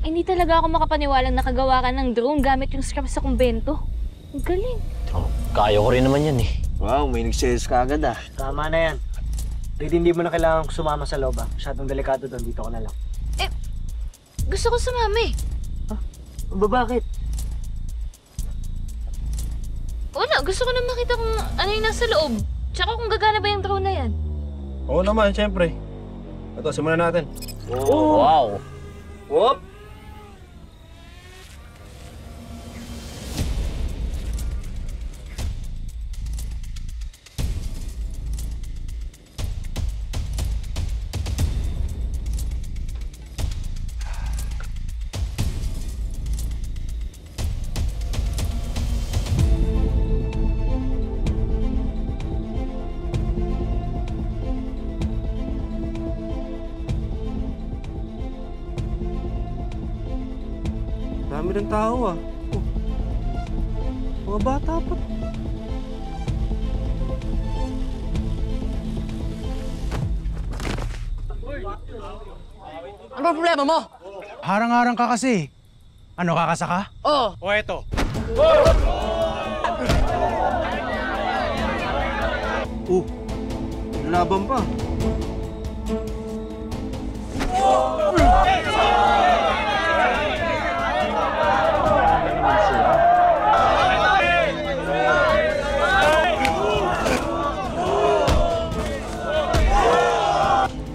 Hindi talaga ako makapaniwalang nakagawa ka ng drone gamit yung scrap sa kumbento. Ang galing. Oh, kaya ko rin naman yan eh. Wow, may nag-sales ka agad ah. Tama na yan. Hindi mo na kailangan sumama sa loob ah. Masyadong delikado doon, dito ka na lang. Gusto ko sumama eh. Bakit? Wala, gusto ko na makita kung ano yung nasa loob. Tsaka kung gagana ba yung drone na yan. Oo naman, siyempre. Ito, simulan natin. Oh, wow! Whoop! Dami ng tao ah. Oh. Mga bata pa. Ano ba problema mo? Harang-harang ka kasi. Ano, kakasaka? Oo. O eto. Laban pa.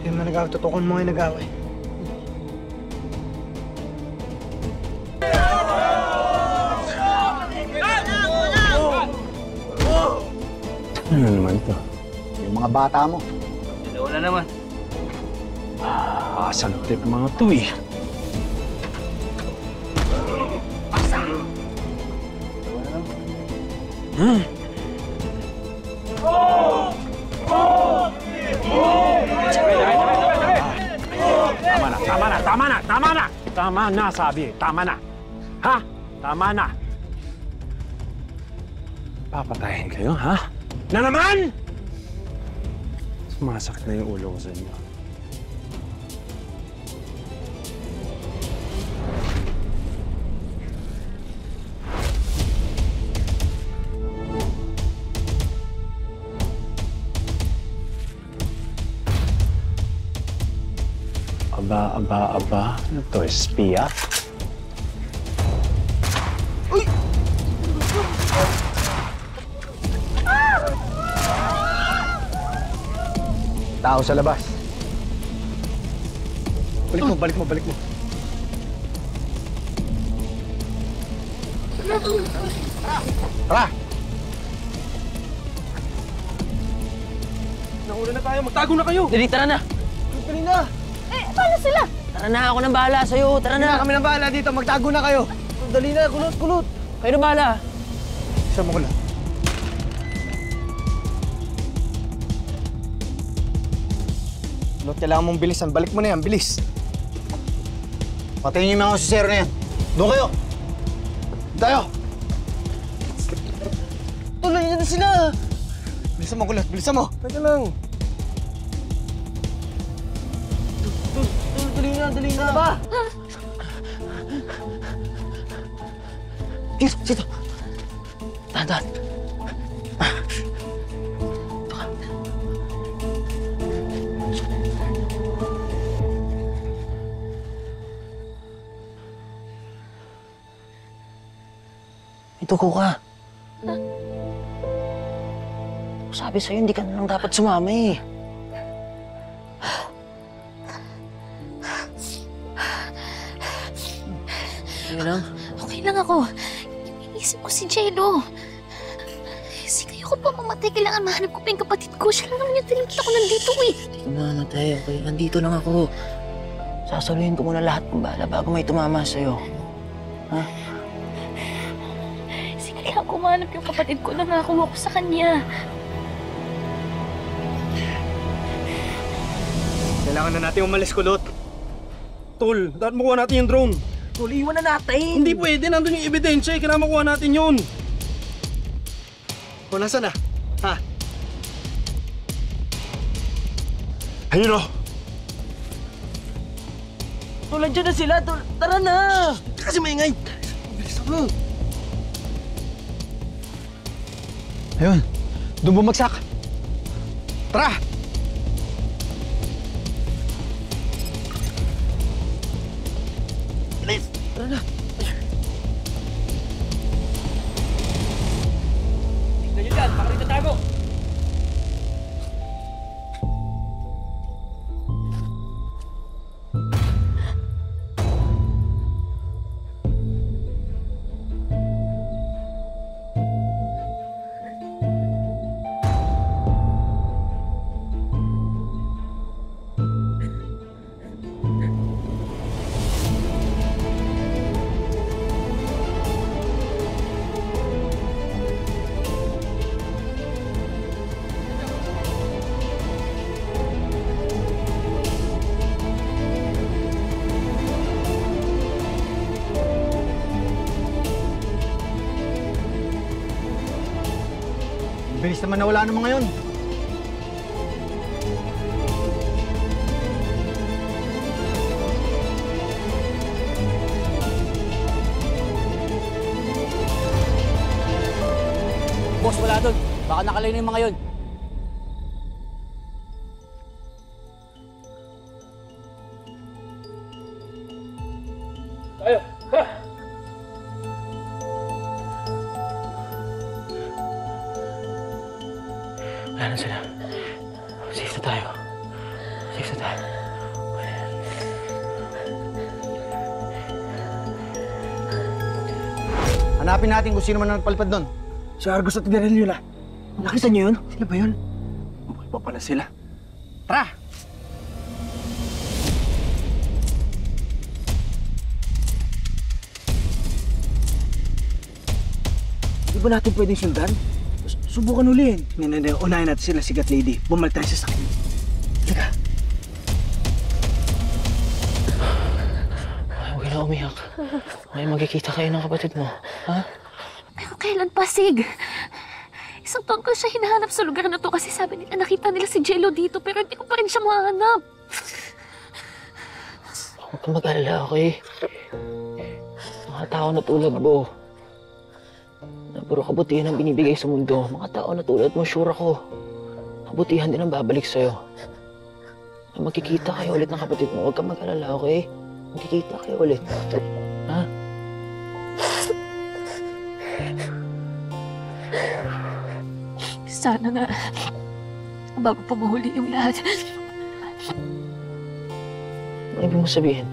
Yung mga nag-away, tutukon mo yung nag-away. Ano naman to? Yung mga bata mo. Wala naman. Pasalupit ng mga to eh. Tama na, sabi. Tama na. Ha? Tama na. Papatayin kayo, ha? Na naman! Sumasakit na yung ulo ko sa inyo. Aba. Ano to, espiya? Tao sa labas. Balik mo. Tara! Nauna na tayo, magtago na kayo! Dali, tara na. Dali na! Paano sila? Tara na, ako nang bahala sa'yo. Tara na. Kami nang bahala dito, magtago na kayo! Dali na, kulot! Kayo na bahala. Isa mo ko lang. Kulot, kailangan mong bilisan. Balik mo na yan, bilis! Patayin niyo yung mga susero na yan. Doon kayo! Tayo! Tuloy na sila! Bilisan mo, kulot, bilisan mo! Teka lang. Dali na! Ba? Dito. Dahan. Ituko ka. Sabi sa'yo, hindi ka na lang dapat sumama eh. Sige lang. Okay lang ako. Iniisip ko si Jello. Sige, ayoko pa mamatay. Kailangan mahanap ko pa yung kapatid ko. Siya lang naman yung tinigil ako nandito eh. Hindi ka mamatay, okay? Nandito lang ako. Sasaluhin ko muna lahat ng bala bago may tumama sa'yo. Ha? Sige lang, kumanap yung kapatid ko. Nangako ako sa kanya. Kailangan na natin umalis, Kulot. Tol, dapat makuha natin yung drone. Tol, iwan na natin! Hindi pwede, nandun yung ebidensya eh. Kailangan makuha natin yun. O, nasaan na? Ha? Ayun o! Tulad dyan na sila. Tara na! Kasi maingay! Bilis mo! Ayun, doon bumagsak. Tara! Tara na. Tignan nyo dyan, baka rin tatago. Bilis naman na wala naman ngayon. Boss, wala doon. Baka nakalay na yung mga yun. Wala na sila. Safe na tayo. Safe na tayo. Hanapin natin kung sino man ang nagpalipad doon. Si Argus at Gariliola. Nakita niyo yun? Sila ba yun? Buhay pa pala sila. Tara! Di ba natin pwedeng sundan? Subukan ulihin. Hindi. Unahin natin sila, sigat lady. Bumalik tayo sa sakyan. Halika. Huwag na umiyak. May magkikita kayo ng kapatid mo. Ha? Pero kailan pa, Sig? Isang taon ko siya hinahanap sa lugar na to kasi sabi nila nakita nila si Jello dito pero hindi ko pa rin siya mahanap. Huwag kang mag-alala, okay? Mga tao na tulad mo. Na puro kabutihan ang binibigay sa mundo. Mga tao na tulad mo, sure ako. Kabutihan din ang babalik sa'yo. Magkikita kayo ulit ng kapatid mo. Huwag kang mag-alala, okay? Magkikita kayo ulit. Ha? Sana nga, bago pa mahuli yung lahat. Ano ibig mo sabihin?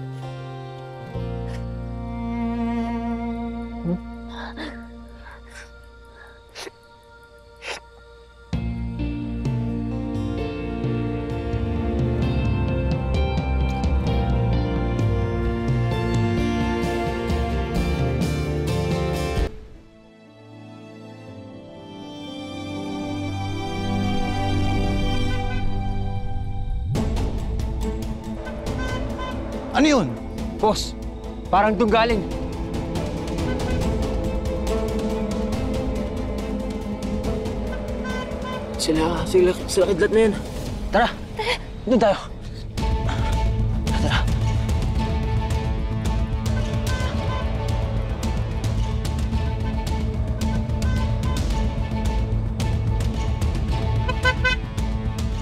Ano yun? Boss, parang doon galing. Sila kidlat na yun. Tara! Doon tayo. Tara.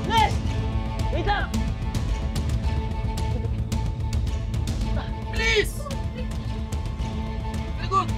Les! Wait lang! Please! Very good!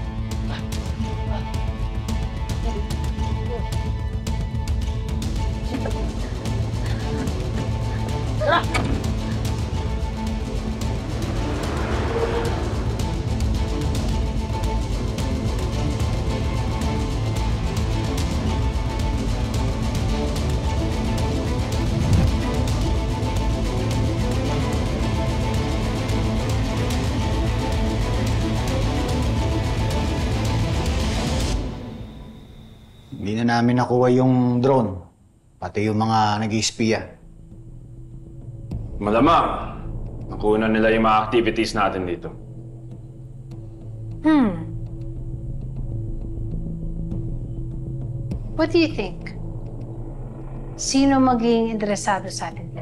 Hindi na namin nakuha yung drone. Pati yung mga nag-iispiya. Malamang, nakuha nila yung mga activities natin dito. What do you think? Sino maging interesado sa atin?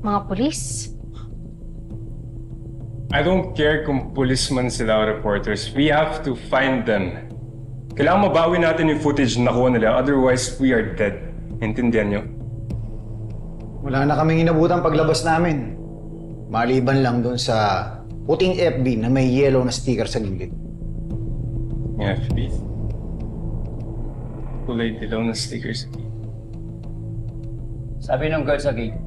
Mga pulis? I don't care kung policeman sila o reporters. We have to find them. Kailangan mabawi natin yung footage na nakuha nila, otherwise we are dead. Intindihan nyo? Wala na kaming inabutan paglabas namin. Maliban lang doon sa puting FB na may yellow na sticker sa gilid. Yung FB. Kulay dilaw na stickers. Sabi ng guard sa gate,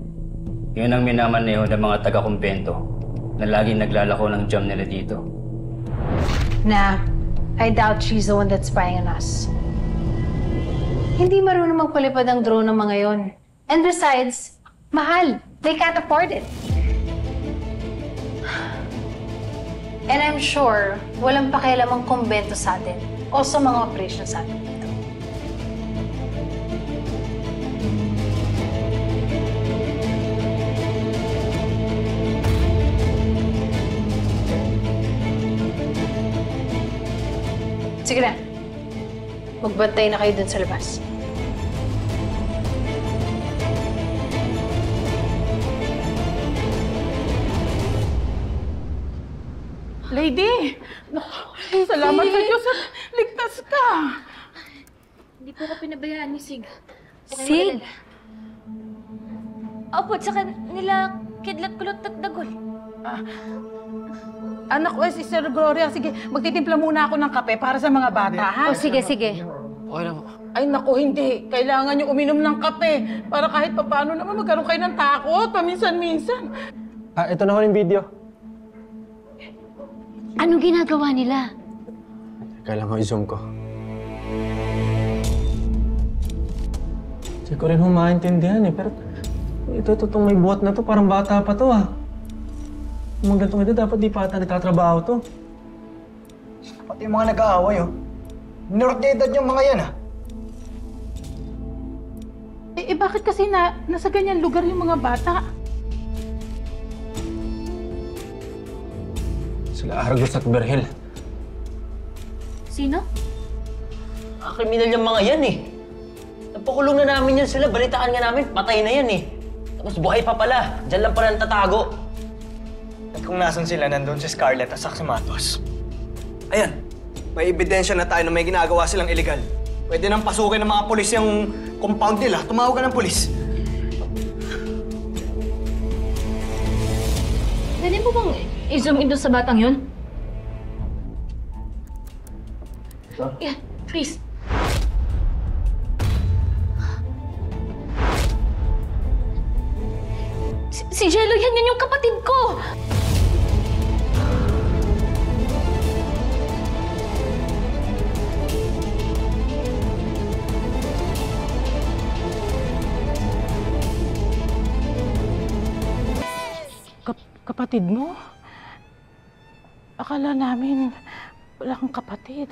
yun ang minamaneho ng mga taga-kumpento na laging naglalako ng jam nila dito. Nah, I doubt she's the one that's spying on us. Hindi marunong magpalipad ang drone ng mga yon. And besides, mahal. They can't afford it. And I'm sure, walang pakialam ang kumbento sa atin o sa mga operations sa atin dito. Sige na. Magbantay na kayo dun sa labas. Lady! Naku, salamat sa Diyos at ligtas ka! Hindi po ako pinabayaan ni Sig. Sig? Opo, tsaka nila kidlat, kulot at dagol. Anak ko, si Sir Gloria, sige, magtitimpla muna ako ng kape para sa mga bata, ha? O, sige, sige. Okay lang. Ay, naku, hindi. Kailangan niyo uminom ng kape para kahit papaano naman magkaroon kayo ng takot, paminsan-minsan. Ito na ho yung video. Anong ginagawa nila? Kailangan ko i-zoom ko. Hindi ko rin humaintindihan eh, pero ito totoong may buhat na to, parang bata pa to ah. Kung mga gantong edad, dapat di pa ata nagtatrabaho to. Pati yung mga nag-aaway, oh. Minor de edad yung mga yan, ah. Bakit kasi nasa ganyan lugar yung mga bata? Sila Argos at Berhel. Sino? Kriminal yung mga yan eh. Napakulong na namin yan sila. Balitaan nga namin, patay na yan eh. Tapos buhay pa pala. Diyan lang pala natatago. At kung nasan sila, nandun si Scarlett at Saksi Matos. Ayan, may ebidensya na tayo na may ginagawa silang illegal. Pwede nang pasukin ng mga polis yung compound nila. Tumawag ka ng polis. Pwede po bang i-zoom in doon sa batang yun? Yeah, please. Si Jello, yan yung kapatid ko! Kapatid mo? Akala namin wala kang kapatid.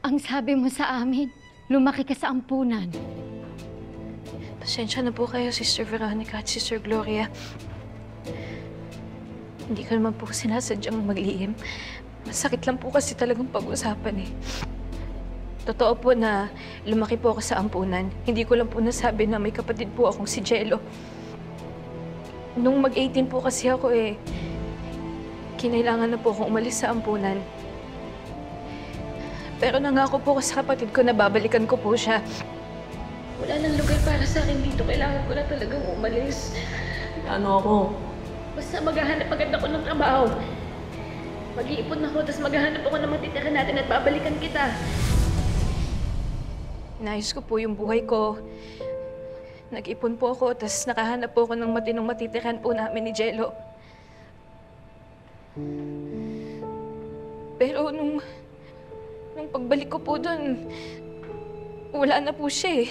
Ang sabi mo sa amin, lumaki ka sa ampunan. Pasensya na po kayo, Sister Veronica at Sister Gloria. Hindi ko naman po sinasadyang maglihim. Masakit lang po kasi talagang pag-usapan eh. Totoo po na lumaki po ako sa ampunan. Hindi ko lang po nasabi na may kapatid po akong si Jello. Nung mag-18 po kasi ako eh, kinailangan na po akong umalis sa ampunan. Pero nangako po ako sa kapatid ko na babalikan ko po siya. Wala nang lugar para sa akin dito. Kailangan ko na talagang umalis. Ano ako? Basta maghahanap agad ako ng trabaho. Mag-iipon ako, tapos maghahanap ako ng matitira natin at babalikan kita. Inayos ko po yung buhay ko. Nag-ipon po ako, tapos nakahanap po ako ng matinong matitiran po namin ni Jello. Pero nung pagbalik ko po doon, wala na po siya eh.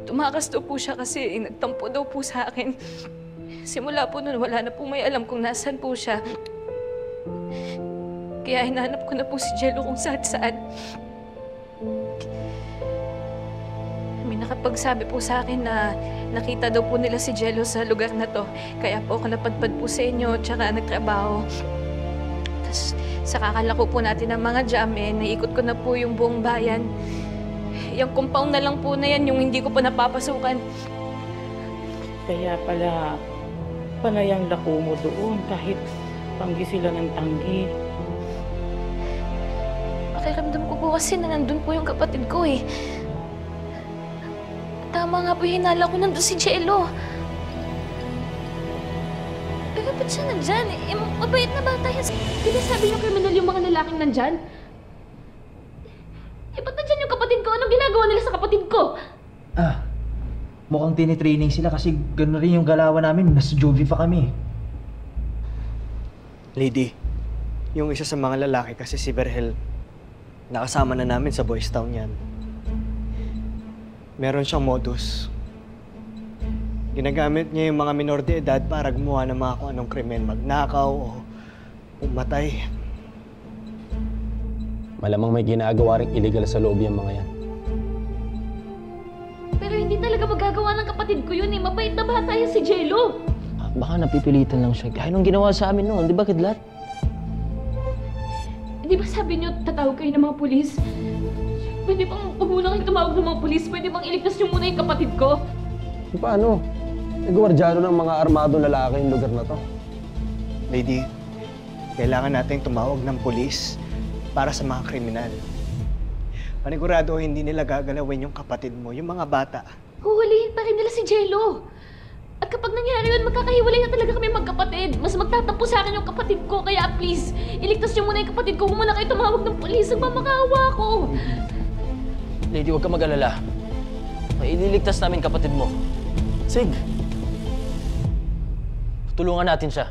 Tumakas daw po siya kasi nagtampo daw po sa akin. Simula po noon, wala na po may alam kung nasaan po siya. Kaya hinahanap ko na po si Jello kung saan-saan. May nakapagsabi po sa akin na nakita daw po nila si Jello sa lugar na to. Kaya po ako napadpad po sa inyo, tsaka nagtrabaho. Tapos sa kakalako po natin ng mga jam, naikot ko na po yung buong bayan. Yung compound na lang po na yan, yung hindi ko pa napapasukan. Kaya pala, Panay ang lako mo doon kahit tanggi sila ng tanggi. Pakiramdam ko po kasi na nandun po yung kapatid ko eh. Tama nga po yung hinala ko nandun si Jello. Pero ba't siya nandyan? Eh, mabait na bata yan. Di ba sabi niyo kriminal yung mga lalaking nandyan? Eh, ba't nandyan yung kapatid ko? Anong ginagawa nila sa kapatid ko? Mukhang tinitraining sila kasi gano'n rin yung galawan namin. Nasa juvie pa kami. Lady, yung isa sa mga lalaki kasi si Vergel, nakasama na namin sa Boys Town yan. Meron siyang modus. Ginagamit niya yung mga minor de edad para gumawa ng mga kung anong krimen, magnakaw o umatay. Malamang may ginagawa ring illegal sa loob yung mga yan. Pero hindi talaga magagawa ng kapatid ko yun eh. Mabait na bata yan si Jello. Baka napipilitan lang siya. Gaya nung ginawa sa amin noon, di ba, Kidlat? Di ba sabi niyo tatawag kayo ng mga pulis? Pwede bang huwag muna kayo tumawag ng mga pulis? Pwede bang iligtas niyo muna yung kapatid ko? Paano? Eh, gwardyado ng mga armadong lalaki yung lugar na to. Lady, kailangan nating tumawag ng pulis para sa mga kriminal. Panigurado hindi nila gagalawin yung kapatid mo, yung mga bata. Huhulihin pa rin nila si Jello. At kapag nangyari yun, magkakahiwalay na talaga kami magkapatid. Mas magtatampo sa akin yung kapatid ko. Kaya please, iligtas niyo muna yung kapatid ko. Huwag muna kayo tumawag ng pulis. Nagmamakaawa ko. Lady, huwag ka mag-alala. Ililigtas namin kapatid mo. Sig! Tulungan natin siya.